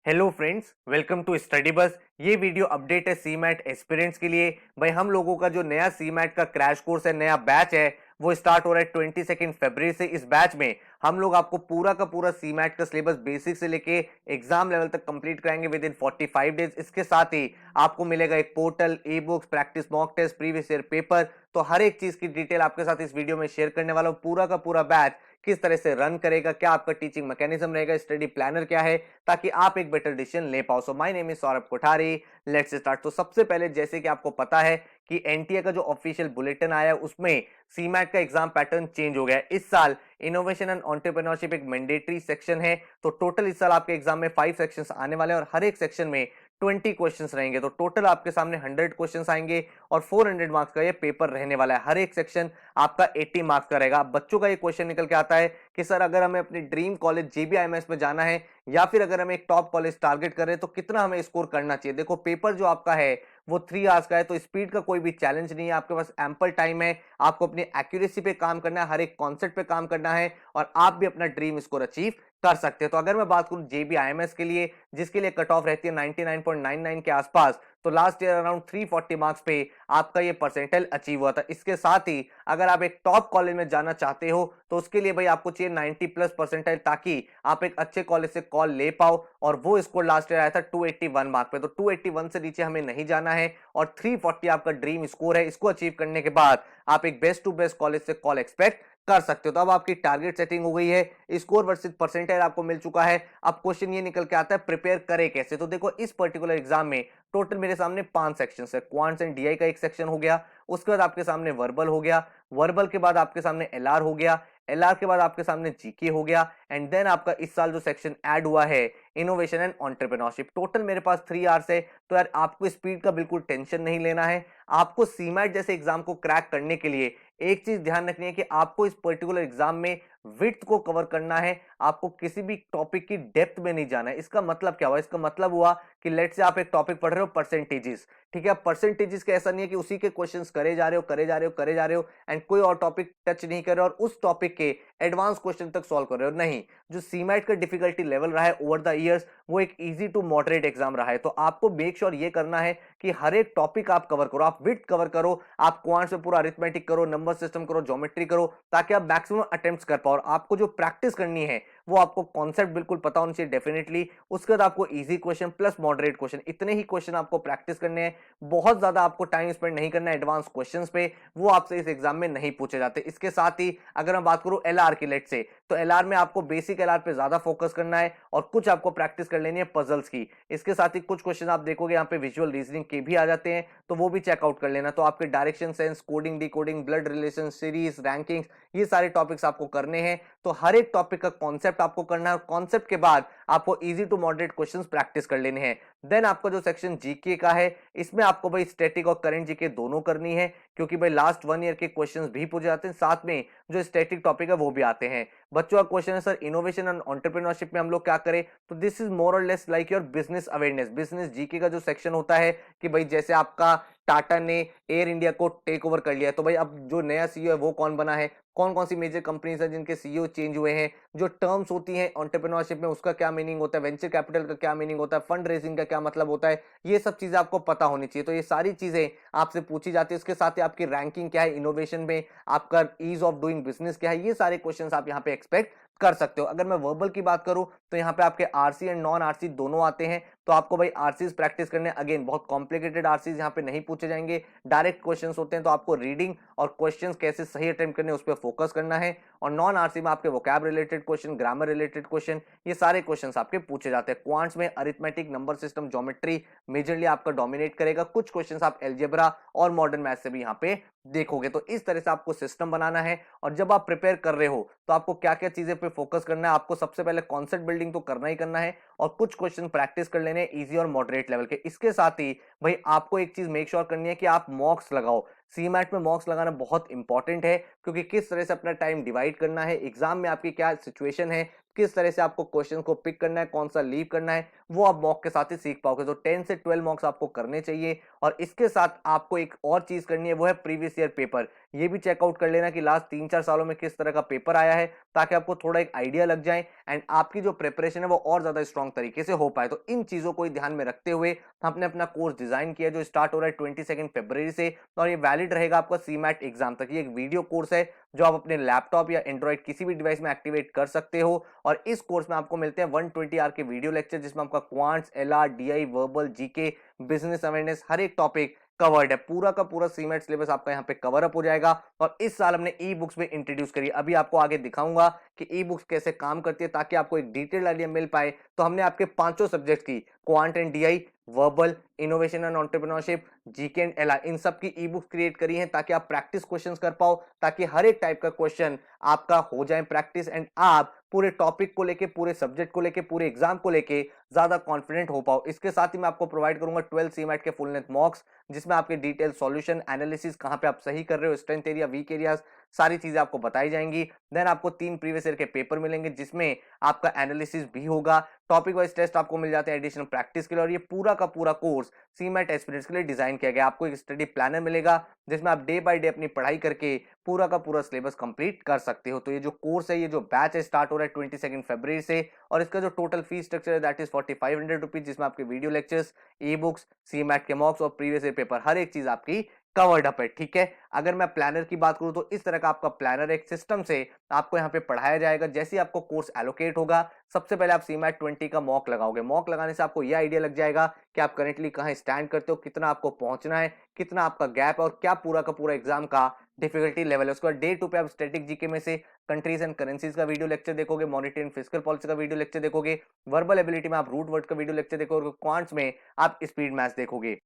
Hello friends, welcome to study bus. ये video update है सी mat aspirants के लिए। भाई हम लोगों का जो नया सी मैट का क्रैश कोर्स है, नया बैच है, वो स्टार्ट हो रहा है 22 फरवरी से। इस बैच में हम लोग आपको पूरा का पूरा सी मैट का सिलेबस बेसिक से लेके एग्जाम लेवल तक कंप्लीट कराएंगे विद इन 45 डेज। इसके साथ ही आपको मिलेगा एक portal, e books, practice mock test, previous year paper. तो हर एक चीज की डिटेल आपके साथ इस वीडियो में शेयर करने वाला हूँ। पूरा का पूरा बैच किस तरह से रन करेगा, क्या आपका टीचिंग मैकेनिज्म रहेगा, स्टडी प्लानर क्या है, ताकि आप एक बेटर डिसीजन ले पाओ। So my name is Saurabh Kothari, let's start. तो सबसे पहले जैसे कि आपको पता है कि एनटीए का जो ऑफिशियल बुलेटिन आया है उसमें सीमैट का एग्जाम पैटर्न चेंज हो गया है। इस साल इनोवेशन एंड एंटरप्रेन्योरशिप एक मैंडेटरी सेक्शन है। तो टोटल इस साल आपके एग्जाम में 5 सेक्शंस आने वाले हैं और हर एक सेक्शन में 20 क्वेश्चंस रहेंगे। तो टोटल आपके सामने 100 क्वेश्चंस आएंगे और 400 मार्क्स का ये पेपर रहने वाला है। हर एक सेक्शन आपका 80 मार्क्स का रहेगा। अब बच्चों का ये क्वेश्चन निकल के आता है कि सर अगर हमें अपनी ड्रीम कॉलेज जेबीआईएमएस में जाना है या फिर अगर हम एक टॉप कॉलेज टारगेट कर रहे हैं तो कितना हमें स्कोर करना चाहिए। देखो, पेपर जो आपका है वो 3 आवर्स का है, तो स्पीड का कोई भी चैलेंज नहीं है। आपके पास एम्पल टाइम है, आपको अपनी एक्यूरेसी पे काम करना है, हर एक कॉन्सेप्ट पे काम करना है और आप भी अपना ड्रीम स्कोर अचीव कर सकते हैं। तो अगर मैं बात करूं जेबीआईएमएस के लिए, जिसके लिए कट ऑफ रहती है 99.99 के आसपास, तो लास्ट ईयर अराउंड 340 मार्क्स पे आपका ये परसेंटाइल अचीव हुआ था। इसके साथ ही अगर आप एक टॉप कॉलेज में जाना चाहते हो तो उसके लिए भाई आपको चाहिए 90 प्लस परसेंटाइल, ताकि आप एक अच्छे कॉलेज से कॉल ले पाओ। और वो स्कोर लास्ट ईयर आया था 281 मार्क पे। तो 281 से नीचे हमें नहीं जाना है और 340 आपका ड्रीम स्कोर है। इसको अचीव करने के बाद आप एक बेस्ट टू बेस्ट कॉलेज से कॉल एक्सपेक्ट कर सकते हो। तो अब आपकी टारगेट सेटिंग हो गई है, स्कोर वर्सेस परसेंटाइल आपको मिल चुका है। अब क्वेश्चन ये निकल के आता है प्रिपेयर करे कैसे। तो देखो, इस पर्टिकुलर एग्जाम में टोटल मेरे सामने 5 सेक्शंस है। क्वांट्स एंड डीआई का एक सेक्शन हो गया, उसके बाद आपके सामने वर्बल हो गया, वर्बल के बाद आपके सामने एलआर हो गया, एलआर के बाद आपके सामने जीके हो गया, एंड देन आपका इस साल जो सेक्शन ऐड हुआ है इनोवेशन एंड एंटरप्रेन्योरशिप। टोटल मेरे पास 3 आवर्स है। तो यार आपको स्पीड का बिल्कुल टेंशन नहीं लेना है। आपको सीमैट जैसे एग्जाम को क्रैक करने के लिए एक चीज ध्यान रखनी है कि आपको इस पर्टिकुलर एग्जाम में विड्थ को कवर करना है। आपको किसी भी टॉपिक की डेप्थ में नहीं जाना है। इसका मतलब क्या हुआ? इसका मतलब हुआ कि लेट से आप एक टॉपिक पढ़ रहे हो परसेंटेजेस, ठीक है। परसेंटेजेस का ऐसा नहीं है कि उसी के क्वेश्चंस करे जा रहे हो करे जा रहे हो करे जा रहे हो एंड कोई और टॉपिक टच नहीं कर रहे हो और उस टॉपिक के एडवांस क्वेश्चन तक सॉल्व कर रहे हो। नहीं, जो सीमैट का डिफिकल्टी लेवल रहा है ओवर द इयर्स, वो एक इजी टू मॉडरेट एग्जाम रहा है। तो आपको मेक श्योर ये करना है कि हर एक टॉपिक आप कवर करो, आप विड्थ कवर करो, आप क्वांट्स में पूरा अरिथमेटिक करो, नंबर सिस्टम करो, ज्योमेट्री करो, ताकि आप मैक्सिमम अटेम्प्ट्स कर पाओ। और आपको जो प्रैक्टिस करनी है वो आपको कॉन्सेप्ट बिल्कुल पता होना चाहिए डेफिनेटली। उसके बाद आपको easy question plus moderate question, इतने ही क्वेश्चन आपको प्रैक्टिस करने हैं। बहुत ज्यादा आपको टाइम स्पेंड नहीं करना है एडवांस क्वेश्चंस पे, वो आपसे इस एग्जाम में नहीं पूछे जाते। इसके साथ ही अगर मैं बात करूं एलआर की, लेट से, तो एलआर में आपको बेसिक एलआर पे ज्यादा फोकस करना है और कुछ आपको प्रैक्टिस कर लेनी है पजल्स की। इसके साथ ही कुछ क्वेश्चन आप देखोगे यहाँ पे विजुअल रीजनिंग के भी आ जाते हैं, तो वो भी चेकआउट कर लेना। तो आपके direction sense, coding, decoding, blood relation, series, rankings, ये सारे टॉपिक्स आपको करने हैं। तो हर एक टॉपिक का कॉन्सेप्ट आपको करना है और कॉन्सेप्ट के बाद आपको easy to moderate questions practice कर लेने हैं। देन आपका जो सेक्शन जीके का है, इसमें आपको भाई स्टैटिक और करंट जीके दोनों करनी है, क्योंकि भाई लास्ट 1 ईयर के क्वेश्चंस भी पूछे जाते हैं, साथ में जो स्टैटिक टॉपिक है वो भी आते हैं। बच्चों का क्वेश्चन है सर इनोवेशन एंड एंटरप्रेन्योरशिप में हम लोग क्या करें। तो दिस इज मोर और less like your business awareness. Business GK का जो सेक्शन होता है कि भाई जैसे आपका टाटा ने एयर इंडिया को टेक ओवर कर लिया है, तो भाई अब जो नया सीईओ है वो कौन बना है, कौन कौन सी मेजर कंपनीज हैं जिनके सीईओ चेंज हुए हैं, जो टर्म्स होती हैं एंटरप्रेन्योरशिप में उसका क्या मीनिंग होता है, वेंचर कैपिटल का क्या मीनिंग होता है, फंड रेजिंग का क्या मतलब होता है, ये सब चीजें आपको पता होनी चाहिए। तो ये सारी चीजें आपसे पूछी जाती है। इसके साथ ही आपकी रैंकिंग क्या है इनोवेशन में, आपका ईज ऑफ डूइंग बिजनेस क्या है, ये सारे क्वेश्चंस आप यहाँ पे एक्सपेक्ट कर सकते हो। अगर मैं वर्बल की बात करूं तो यहाँ पे आपके आरसी एंड नॉन आरसी दोनों आते हैं। तो आपको भाई आरसीज प्रैक्टिस करने, अगेन बहुत कॉम्प्लिकेटेड आरसीज यहाँ पे नहीं पूछे जाएंगे, डायरेक्ट क्वेश्चंस होते हैं। तो आपको रीडिंग और क्वेश्चंस कैसे सही अटेम्प्ट करने उस पर फोकस करना है। और नॉन आरसी में आपके vocab related question, grammar related question, ये सारे क्वेश्चंस आपके पूछे जाते हैं। क्वांट्स में arithmetic, number system, geometry majorly आपका डोमिनेट करेगा। कुछ क्वेश्चंस आप एल्जेब्रा और मॉडर्न मैथ से भी यहाँ पे देखोगे। तो इस तरह से आपको सिस्टम बनाना है। और जब आप प्रिपेयर कर रहे हो तो आपको क्या क्या चीजें पे फोकस करना है, आपको सबसे पहले कॉन्सेप्ट बिल्डिंग तो करना ही करना है और कुछ क्वेश्चन प्रैक्टिस कर लेने इजी और मॉडरेट लेवल के। इसके साथ ही भाई आपको एक चीज मेक श्योर करनी है कि आप मॉक्स लगाओ। सीमैट में मॉक्स लगाना बहुत इंपॉर्टेंट है, क्योंकि किस तरह से अपना टाइम डिवाइड करना है, एग्जाम में आपकी क्या सिचुएशन है, किस तरह से आपको क्वेश्चन को पिक करना है, कौन सा लीव करना है, वो आप मॉक के साथ ही सीख पाओगे। तो 10 से 12 मॉक्स आपको करने चाहिए और इसके साथ आपको एक और चीज करनी है, वो है प्रीवियस ईयर पेपर। ये भी चेकआउट कर लेना कि लास्ट 3-4 सालों में किस तरह का पेपर आया है, ताकि आपको थोड़ा एक आइडिया लग जाए एंड आपकी जो प्रिपरेशन है वो और ज्यादा स्ट्रॉन्ग तरीके से हो पाए। तो इन चीजों को ध्यान में रखते हुए हमने अपना कोर्स डिजाइन किया, जो स्टार्ट हो रहा है 22 फरवरी से और ये वैलिड रहेगा आपका सीमैट एग्जाम तक। ये एक वीडियो कोर्स है जो आप अपने लैपटॉप या एंड्रॉइड किसी भी डिवाइस में एक्टिवेट कर सकते हो और इस कोर्स में आपको मिलते हैं 120 आवर के वीडियो लेक्चर, जिसमें आपका quants, LR, DI, verbal, GK, business awareness हर एक टॉपिक कवर्ड है। पूरा का पूरा सीमेट सिलेबस आपका यहाँ पे कवर अप हो जाएगा और इस साल हमने ई बुक्स भी इंट्रोड्यूस करी। अभी आपको आगे दिखाऊंगा कि ई बुक्स कैसे काम करती है, ताकि आपको एक डिटेल आइडिया मिल पाए। तो हमने आपके पांचों सब्जेक्ट की, quant and DI, verbal, innovation and entrepreneurship, GK and LR, इन सब की ई बुक्स क्रिएट करी है ताकि आप प्रैक्टिस क्वेश्चंस कर पाओ, ताकि हर एक टाइप का क्वेश्चन आपका हो जाए प्रैक्टिस एंड आप पूरे टॉपिक को लेके, पूरे सब्जेक्ट को लेके, पूरे एग्जाम को लेके ज्यादा कॉन्फिडेंट हो पाओ। इसके साथ ही मैं आपको प्रोवाइड करूंगा 12 सीमैट के फुल लेंथ मॉक्स, जिसमें आपके डिटेल सॉल्यूशन एनालिसिस, कहां पे आप सही कर रहे हो, स्ट्रेंथ एरिया, वीक एरियाज, सारी चीजें आपको बताई जाएंगी। देन आपको 3 प्रीवियस ईयर के पेपर मिलेंगे, जिसमें आपका एनालिसिस भी होगा। टॉपिक वाइज टेस्ट आपको मिल जाते हैं एडिशनल प्रैक्टिस के लिए और ये पूरा का पूरा कोर्स सीमैट एस्पिरेंट्स के लिए डिजाइन किया गया। आपको एक स्टडी प्लानर मिलेगा, जिसमें आप डे बाय डे अपनी पढ़ाई करके पूरा का पूरा सिलेबस कंप्लीट कर सकते हो। तो ये जो कोर्स है, ये जो बैच है, स्टार्ट हो रहा है 22 फरवरी से और इसका जो टोटल फीस स्ट्रक्चर है दैट इज 4500 रुपीज, जिसमें आपके video lectures, e books, CMAT के मॉक्स और प्रीवियस ईयर पेपर हर एक चीज आपकी कवर्ड अप है। ठीक है, अगर मैं प्लानर की बात करूं तो इस तरह का आपका प्लानर एक सिस्टम से आपको यहाँ पे पढ़ाया जाएगा। जैसे ही आपको कोर्स एलोकेट होगा, सबसे पहले आप सीमैट 20 का मॉक लगाओगे। मॉक लगाने से आपको यह आइडिया लग जाएगा कि आप करेंटली कहां स्टैंड करते हो, कितना आपको पहुंचना है, कितना आपका गैप है और क्या पूरा का पूरा एग्जाम का डिफिकल्टी लेवल है। उसके बाद डे 2 पे आप स्टैटिक जीके में से कंट्रीज एंड करेंसीज का वीडियो लेक्चर देखोगे, मॉनेटरी एंड फिस्कल पॉलिसी का वीडियो लेक्चर देखोगे, वर्बल एबिलिटी में आप रूट वर्ड का वीडियो लेक्चर देखोगे, क्वांट्स में आप स्पीड मैथ्स देखोगे।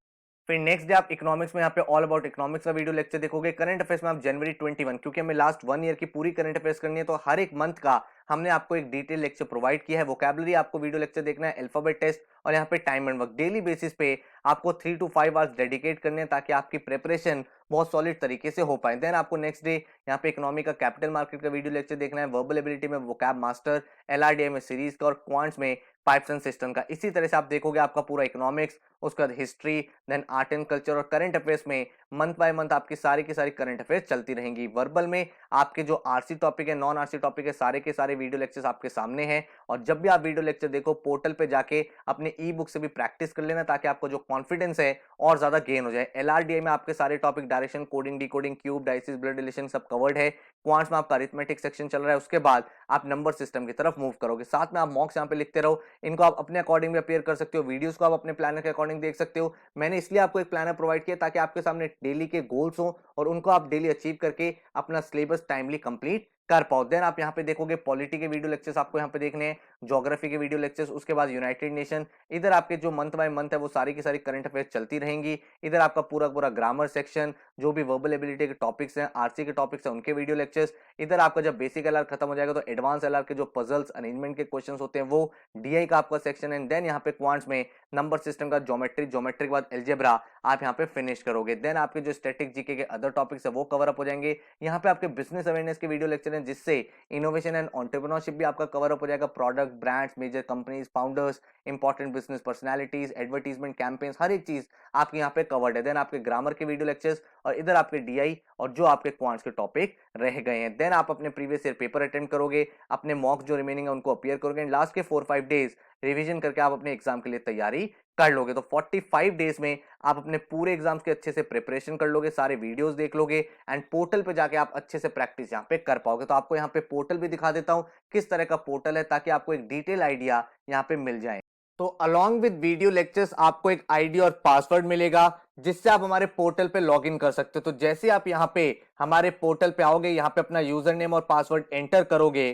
फिर नेक्स्ट डे आप इकोनॉमिक्स में यहाँ पे ऑल अबाउट इकोनॉमिक्स का वीडियो लेक्चर देखोगे। करंट अफेयर्स में आप जनवरी 21, क्योंकि हमें लास्ट 1 ईयर की पूरी करंट अफेयर्स करनी है, तो हर एक मंथ का हमने आपको एक डिटेल लेक्चर प्रोवाइड किया है। वोकैबुलरी आपको वीडियो लेक्चर देखना है, अल्फाबेट टेस्ट और यहाँ पे time and work daily basis पे आपको 3 to 5 आवर्स डेडिकेट करने हैं, ताकि आपकी प्रिपरेशन बहुत सॉलिड तरीके से हो पाए। देन आपको नेक्स्ट डे यहाँ पे इकोनॉमी का कैपिटल मार्केट का वीडियो लेक्चर देखना है, वर्बल एबिलिटी में वोकैब मास्टर, एलआरडीआई में सीरीज का और क्वांट्स में पाइप्स एंड सिस्टम का। इसी तरह से आप देखोगे आपका पूरा इकोनॉमिक्स, उसके बाद history, then art and culture और करंट अफेयर्स में मंथ बाय मंथ आपकी सारी की सारी करंट अफेयर्स चलती रहेंगी। वर्बल में आपके जो आरसी टॉपिक है, नॉन आरसी टॉपिक है, सारे के सारे वीडियो लेक्चर्स आपके सामने हैं और जब भी आप वीडियो लेक्चर देखो, पोर्टल पे जाके अपने ई बुक से भी प्रैक्टिस कर लेना, ताकि आपको जो कॉन्फिडेंस है और ज्यादा गेन हो जाए। एलआरडीआई में आपके सारे topic direction, coding, decoding, cube, dices, blood relation सब कवर्ड है। क्वांट्स में आपका अरिथमेटिक सेक्शन चल रहा है, उसके बाद आप नंबर सिस्टम की तरफ मूव करोगे। साथ में आप मॉक्स यहाँ पे लिखते रहो, इनको आप अपने अकॉर्डिंग भी अपेयर कर सकते हो, वीडियोस को आप अपने प्लानर के अकॉर्डिंग देख सकते हो। मैंने इसलिए आपको एक प्लानर प्रोवाइड किया ताकि आपके सामने डेली के गोल्स हो और उनको आप डेली अचीव करके अपना सिलेबस टाइमली कंप्लीट कर पाओ। देन आप यहाँ पे देखोगे पॉलिटी के वीडियो लेक्चर्स आपको यहाँ पे देखने हैं, ज्योग्राफी के वीडियो लेक्चर्स, उसके बाद यूनाइटेड नेशन। इधर आपके जो मंथ बाय मंथ है वो सारी की सारी करंट अफेयर्स चलती रहेंगी। इधर आपका पूरा पूरा ग्रामर सेक्शन, जो भी वर्बल एबिलिटी के टॉपिक्स हैं, आरसी के टॉपिक्स हैं, उनके वीडियो लेक्चर्स। इधर आपका जब बेसिक एलआर खत्म हो जाएगा तो एडवांस एलआर के जो पजल्स, अरेंजमेंट के क्वेश्चन होते हैं वो, डीआई का आपका सेक्शन है। देन यहाँ पे क्वांट्स में नंबर सिस्टम का ज्योमेट्री, ज्योमेट्री के बाद एल्जेब्रा आप यहाँ पे फिनिश करोगे। देन आपके जो स्टैटिक जीके के अदर टॉपिक्स है वो कवर अप हो जाएंगे। यहाँ पे आपके बिजनेस अवेयरनेस के वीडियो लेक्चर हैं, जिससे इनोवेशन एंड एंटरप्रेन्योरशिप भी आपका कवर अप हो जाएगा। Product, brands, major companies, founders, important business personalities, advertisement campaigns, हर एक चीज आपके यहाँ पे कवर्ड है। देन आपके ग्रामर के वीडियो लेक्चर्स और इधर आपके डीआई और जो आपके क्वांट्स के टॉपिक रह गए हैं। देन आप अपने प्रीवियस ईयर पेपर अटेंड करोगे, अपने मॉक जो रिमेनिंग है उनको अपियर करोगे एंड लास्ट के 4-5 डेज रिवीजन करके आप अपने एग्जाम के लिए तैयारी कर लोगे। तो 45 डेज में आप अपने पूरे एग्जाम्स के अच्छे से प्रिपरेशन कर लोगे, सारे वीडियोस देख लोगे एंड पोर्टल पे जाके आप अच्छे से प्रैक्टिस यहाँ पे कर पाओगे। तो आपको यहाँ पे पोर्टल भी दिखा देता हूँ किस तरह का पोर्टल है, ताकि आपको एक डिटेल आइडिया यहाँ पे मिल जाए। तो अलॉन्ग विद वीडियो लेक्चर्स आपको एक आईडी और पासवर्ड मिलेगा, जिससे आप हमारे पोर्टल पे लॉगिन कर सकते हो। तो जैसे आप यहाँ पे हमारे पोर्टल पे आओगे, यहाँ पे अपना यूजर नेम और पासवर्ड एंटर करोगे,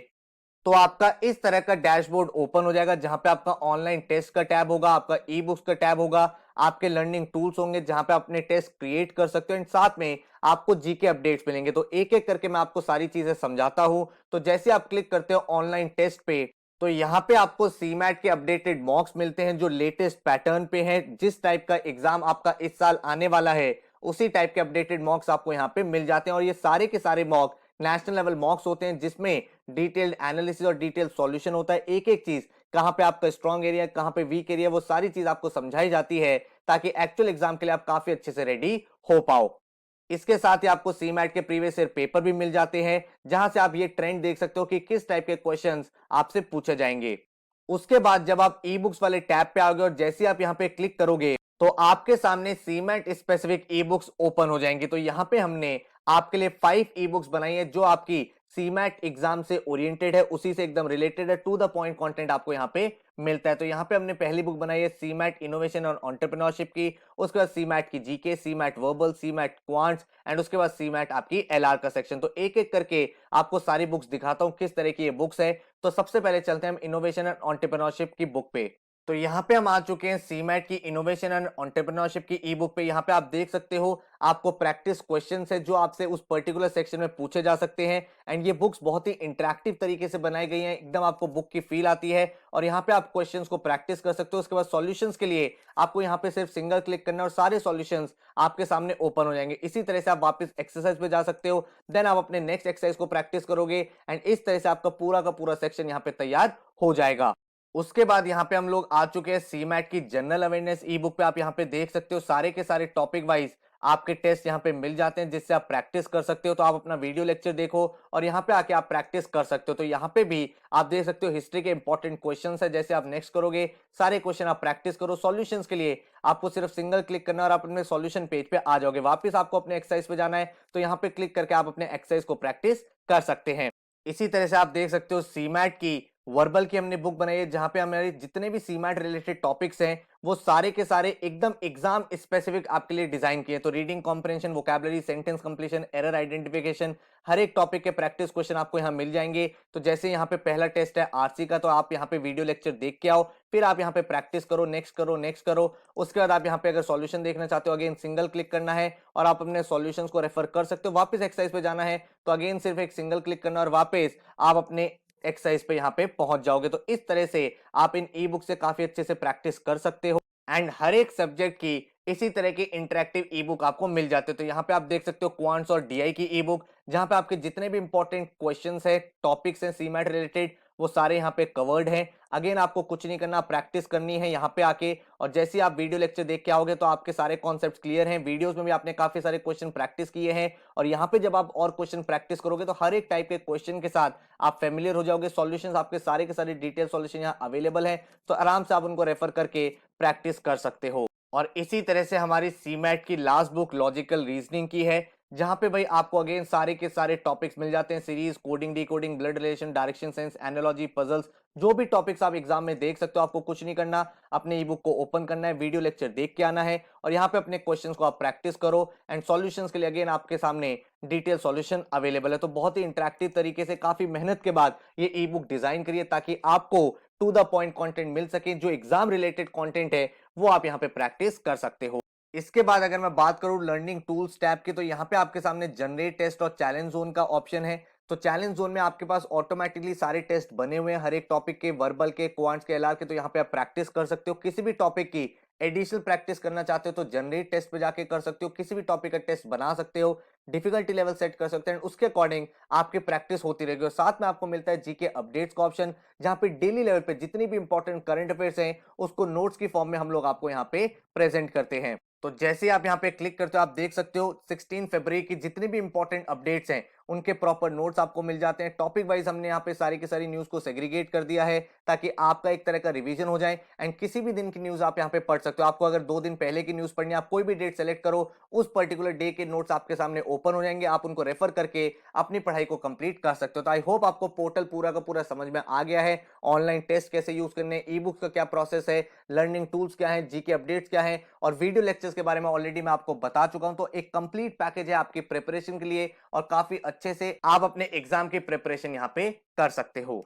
तो आपका इस तरह का डैशबोर्ड ओपन हो जाएगा, जहां पे आपका ऑनलाइन टेस्ट का टैब होगा, आपका ई बुक्स का टैब होगा, आपके लर्निंग टूल्स होंगे जहां पे अपने टेस्ट क्रिएट कर सकते हो एंड साथ में आपको जीके अपडेट्स मिलेंगे। तो एक एक करके मैं आपको सारी चीजें समझाता हूं। तो जैसे आप क्लिक करते हो ऑनलाइन टेस्ट पे, तो यहाँ पे आपको सीमैट के अपडेटेड मॉक्स मिलते हैं, जो लेटेस्ट पैटर्न पे है। जिस टाइप का एग्जाम आपका इस साल आने वाला है, उसी टाइप के अपडेटेड मॉक्स आपको यहाँ पे मिल जाते हैं और ये सारे के सारे मॉक नेशनल लेवल मॉक्स होते हैं, जिसमें डिटेल्ड एनालिसिस और डिटेल्ड सॉल्यूशन होता है। एक एक चीज कहाँ पे आपका स्ट्रॉन्ग एरिया, कहाँ पे वीक एरिया, वो सारी चीज आपको समझाई जाती है ताकि एक्चुअल एग्जाम के लिए आप काफी अच्छे से रेडी हो पाओ। इसके साथ ही आपको सीमैट के प्रीवियस ईयर पेपर भी मिल जाते हैं, जहां से आप ये ट्रेंड देख सकते हो कि किस टाइप के क्वेश्चंस आपसे पूछे जाएंगे। उसके बाद जब आप ई बुक्स वाले टैब पे आओगे और जैसे ही आप यहाँ पे क्लिक करोगे तो आपके सामने CMAT specific e books open हो जाएंगी। तो यहाँ पे हमने आपके लिए 5 ई बुक्स बनाई है जो आपकी सीमैट एग्जाम से ओरिएंटेड है, उसी से एकदम रिलेटेड है, टू द पॉइंट कंटेंट आपको यहाँ पे मिलता है। तो यहाँ पे हमने पहली बुक बनाई है सीमैट इनोवेशन और एंटरप्रेन्योरशिप की, उसके बाद सीमैट की GK, CMAT verbal, CMAT quants and उसके बाद सीमैट आपकी एलआर का सेक्शन। तो एक एक करके आपको सारी बुक्स दिखाता हूँ किस तरह की ये बुक्स है। तो सबसे पहले चलते हैं हम इनोवेशन एंड एंटरप्रेन्योरशिप की बुक पे। तो यहाँ पे हम आ चुके हैं सीमैट की इनोवेशन एंड एंटरप्रेन्योरशिप की ई बुक पे। यहाँ पे आप देख सकते हो आपको प्रैक्टिस क्वेश्चंस है जो आपसे उस पर्टिकुलर सेक्शन में पूछे जा सकते हैं। एंड ये बुक्स बहुत ही इंटरेक्टिव तरीके से बनाई गई हैं, एकदम आपको बुक की फील आती है और यहाँ पे आप क्वेश्चंस को प्रैक्टिस कर सकते हो। उसके बाद सॉल्यूशंस के लिए आपको यहाँ पे सिर्फ सिंगल क्लिक करना है और सारे सॉल्यूशंस आपके सामने ओपन हो जाएंगे। इसी तरह से आप वापस एक्सरसाइज पे जा सकते हो, देन आप अपने नेक्स्ट एक्सरसाइज को प्रैक्टिस करोगे एंड इस तरह से आपका पूरा का पूरा सेक्शन यहाँ पे तैयार हो जाएगा। उसके बाद यहाँ पे हम लोग आ चुके हैं सीमैट की जनरल अवेयरनेस ई बुक पे। आप यहाँ पे देख सकते हो सारे के सारे टॉपिक वाइज आपके टेस्ट यहाँ पे मिल जाते हैं जिससे आप प्रैक्टिस कर सकते हो। तो आप अपना वीडियो लेक्चर देखो और यहाँ पे आके आप प्रैक्टिस कर सकते हो। तो यहाँ पे भी आप देख सकते हो हिस्ट्री के इंपॉर्टेंट क्वेश्चंस है, जैसे आप नेक्स्ट करोगे सारे क्वेश्चन आप प्रैक्टिस करो। सॉल्यूशंस के लिए आपको सिर्फ सिंगल क्लिक करना और आप अपने सॉल्यूशन पेज पे आ जाओगे। वापस आपको अपने एक्सरसाइज पे जाना है तो यहाँ पे क्लिक करके आप अपने एक्सरसाइज को प्रैक्टिस कर सकते हैं। इसी तरह से आप देख सकते हो सीमैट की वर्बल की हमने बुक बनाई है, जहां पे हमारे जितने भी सीमैट रिलेटेड टॉपिक्स हैं वो सारे के सारे एकदम एग्जाम स्पेसिफिक आपके लिए डिजाइन किए। तो reading comprehension, vocabulary, sentence completion, error identification, हर एक टॉपिक के प्रैक्टिस क्वेश्चन आपको यहाँ मिल जाएंगे। तो जैसे यहाँ पे पहला टेस्ट है आरसी का, तो आप यहाँ पे वीडियो लेक्चर देख के आओ, फिर आप यहाँ पे प्रैक्टिस करो, नेक्स्ट करो, नेक्स्ट करो। उसके बाद आप यहाँ पे अगर सॉल्यूशन देखना चाहते हो अगेन सिंगल क्लिक करना है और आप अपने सॉल्यूशंस को रेफर कर सकते हो। वापस एक्सरसाइज पे जाना है तो अगेन सिर्फ एक सिंगल क्लिक करना और वापस आप अपने एक्सरसाइज पे यहाँ पे पहुंच जाओगे। तो इस तरह से आप इन ई बुक से काफी अच्छे से प्रैक्टिस कर सकते हो एंड हर एक सब्जेक्ट की इसी तरह की इंटरेक्टिव ई बुक आपको मिल जाते हैं। तो यहाँ पे आप देख सकते हो क्वांट्स और डीआई की ई बुक, जहां पे आपके जितने भी इंपॉर्टेंट क्वेश्चंस है, टॉपिक्स हैं सीमैट रिलेटेड, वो सारे यहाँ पे कवर्ड हैं। अगेन आपको कुछ नहीं करना, प्रैक्टिस करनी है यहाँ पे आके और जैसे ही आप वीडियो लेक्चर देख के आओगे तो आपके सारे कॉन्सेप्ट क्लियर हैं। वीडियोस में भी आपने काफी सारे क्वेश्चन प्रैक्टिस किए हैं और यहाँ पे जब आप और क्वेश्चन प्रैक्टिस करोगे तो हर एक टाइप के क्वेश्चन के साथ आप फेमिलियर हो जाओगे। सॉल्यूशंस आपके सारे के सारे डिटेल सॉल्यूशन यहाँ अवेलेबल है, तो आराम से आप उनको रेफर करके प्रैक्टिस कर सकते हो। और इसी तरह से हमारी सीमैट की लास्ट बुक लॉजिकल रीजनिंग की है, जहां पे भाई आपको अगेन सारे के सारे टॉपिक्स मिल जाते हैं, series, coding, decoding, blood relation, direction sense, analogy, puzzles, जो भी टॉपिक्स आप एग्जाम में देख सकते हो। आपको कुछ नहीं करना, अपने ई बुक को ओपन करना है, वीडियो लेक्चर देख के आना है और यहाँ पे अपने क्वेश्चंस को आप प्रैक्टिस करो एंड सॉल्यूशंस के लिए अगेन आपके सामने डिटेल सॉल्यूशन अवेलेबल है। तो बहुत ही इंटरेक्टिव तरीके से काफी मेहनत के बाद ये ई बुक डिजाइन करिए ताकि आपको टू द पॉइंट कंटेंट मिल सके, जो एग्जाम रिलेटेड कंटेंट है वो आप यहाँ पे प्रैक्टिस कर सकते हो। इसके बाद अगर मैं बात करूं लर्निंग टूल्स टैब की, तो यहाँ पे आपके सामने जनरेट टेस्ट और चैलेंज जोन का ऑप्शन है। तो चैलेंज जोन में आपके पास ऑटोमेटिकली सारे टेस्ट बने हुए हैं हर एक टॉपिक के, वर्बल के, क्वांट्स के, एलआर के। तो यहाँ पे आप प्रैक्टिस कर सकते हो। किसी भी टॉपिक की एडिशनल प्रैक्टिस करना चाहते हो तो जनरेट टेस्ट पे जाके कर सकते हो। किसी भी टॉपिक का टेस्ट बना सकते हो, डिफिकल्टी लेवल सेट कर सकते हैं, उसके अकॉर्डिंग आपकी प्रैक्टिस होती रहेगी। और साथ में आपको मिलता है जीके अपडेट्स का ऑप्शन, जहां पे डेली लेवल पे जितनी भी इंपॉर्टेंट करंट अफेयर्स हैं उसको नोट्स की फॉर्म में हम लोग आपको यहाँ पे प्रेजेंट करते हैं। तो जैसे आप यहाँ पे क्लिक करते हो आप देख सकते हो 16 फरवरी की जितनी भी इंपॉर्टेंट अपडेट्स हैं उनके प्रॉपर नोट्स आपको मिल जाते हैं। टॉपिक वाइज हमने यहाँ पे सारी की सारी न्यूज को सेग्रीगेट कर दिया है ताकि आपका एक तरह का रिवीजन हो जाए एंड किसी भी दिन की न्यूज आप यहाँ पे पढ़ सकते हो। आपको अगर 2 दिन पहले की न्यूज पढ़नी है, आप कोई भी डेट सेलेक्ट करो, उस पर्टिकुलर डे के नोट्स आपके सामने ओपन हो जाएंगे, आप उनको रेफर करके अपनी पढ़ाई को कंप्लीट कर सकते हो। तो आई होप आपको पोर्टल पूरा का पूरा समझ में आ गया है। ऑनलाइन टेस्ट कैसे यूज करने, ई बुक्स का क्या प्रोसेस है, लर्निंग टूल्स क्या है, जीके अपडेट्स क्या है और वीडियो लेक्चर्स के बारे में ऑलरेडी मैं आपको बता चुका हूं। तो एक कंप्लीट पैकेज है आपकी प्रिपरेशन के लिए और काफी अच्छे से आप अपने एग्जाम की प्रिपरेशन यहां पे कर सकते हो।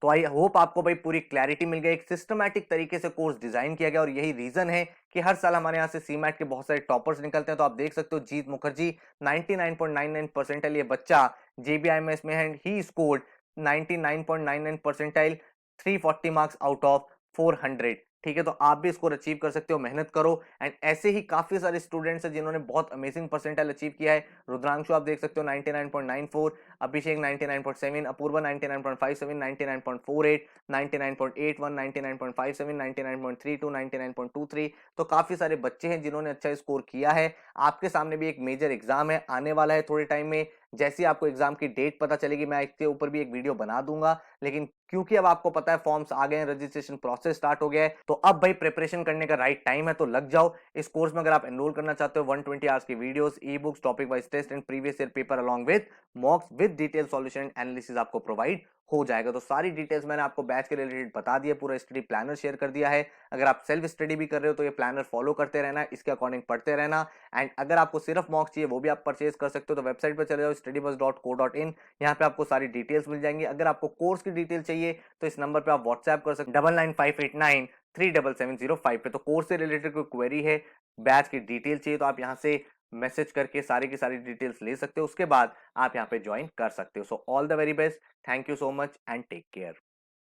तो आई होप आपको भाई पूरी क्लैरिटी मिल गई। एक सिस्टमैटिक तरीके से कोर्स डिजाइन किया गया और यही रीजन है कि हर साल हमारे यहाँ से सीमैट के बहुत सारे टॉपर्स निकलते हैं। तो आप देख सकते हो जीत मुखर्जी 99.99 परसेंटाइल ये बच्चा जेबीआईएमएस में है, he scored 99.99 percentile, 340 marks out of 400। ठीक है, तो आप भी स्कोर अचीव कर सकते हो, मेहनत करो। एंड ऐसे ही काफी सारे स्टूडेंट्स हैं जिन्होंने बहुत अमेजिंग परसेंटाइल अचीव किया है। रुद्रांशु आप देख सकते हो 99.94, अभिषेक 99.7, अपूर्वा 99.57, 99.48, 99.81, 99.57, 99.32, 99.23। तो काफी सारे बच्चे हैं जिन्होंने अच्छा स्कोर किया है। आपके सामने भी एक मेजर एग्जाम है, आने वाला है थोड़े टाइम में। जैसे ही आपको एग्जाम की डेट पता चलेगी, मैं इसके ऊपर भी एक वीडियो बना दूंगा। लेकिन क्योंकि अब आपको पता है फॉर्म्स आ गए हैं, रजिस्ट्रेशन प्रोसेस स्टार्ट हो गया है, तो अब भाई प्रिपरेशन करने का राइट टाइम है, तो लग जाओ इस कोर्स में। अगर आप एनरोल करना चाहते हो, 120 आवर्स की videos, e books, topic wise test and previous year paper along with mocks with detail solution and analysis आपको प्रोवाइड हो जाएगा। तो सारी डिटेल्स मैंने आपको बैच के रिलेटेड बता दिया, पूरा स्टडी प्लानर शेयर कर दिया है। अगर आप सेल्फ स्टडी भी कर रहे हो तो ये प्लानर फॉलो करते रहना, इसके अकॉर्डिंग पढ़ते रहना। एंड अगर आपको सिर्फ मॉक्स चाहिए वो भी आप परचेज कर सकते हो, तो वेबसाइट पर चले जाओ studybus.co.in, यहाँ पे आपको सारी डिटेल्स मिल जाएंगी। अगर आपको कोर्स की डिटेल चाहिए तो इस नंबर पे आप व्हाट्सएप कर सकते हो 9958937705 पे। तो कोर्स से रिलेटेड कोई क्वेरी है, बैच की डिटेल चाहिए, तो आप यहाँ से मैसेज करके सारी की सारी डिटेल्स ले सकते हो। उसके बाद आप यहाँ पे ज्वाइन कर सकते हो। So all the very best, thank you so much and take care.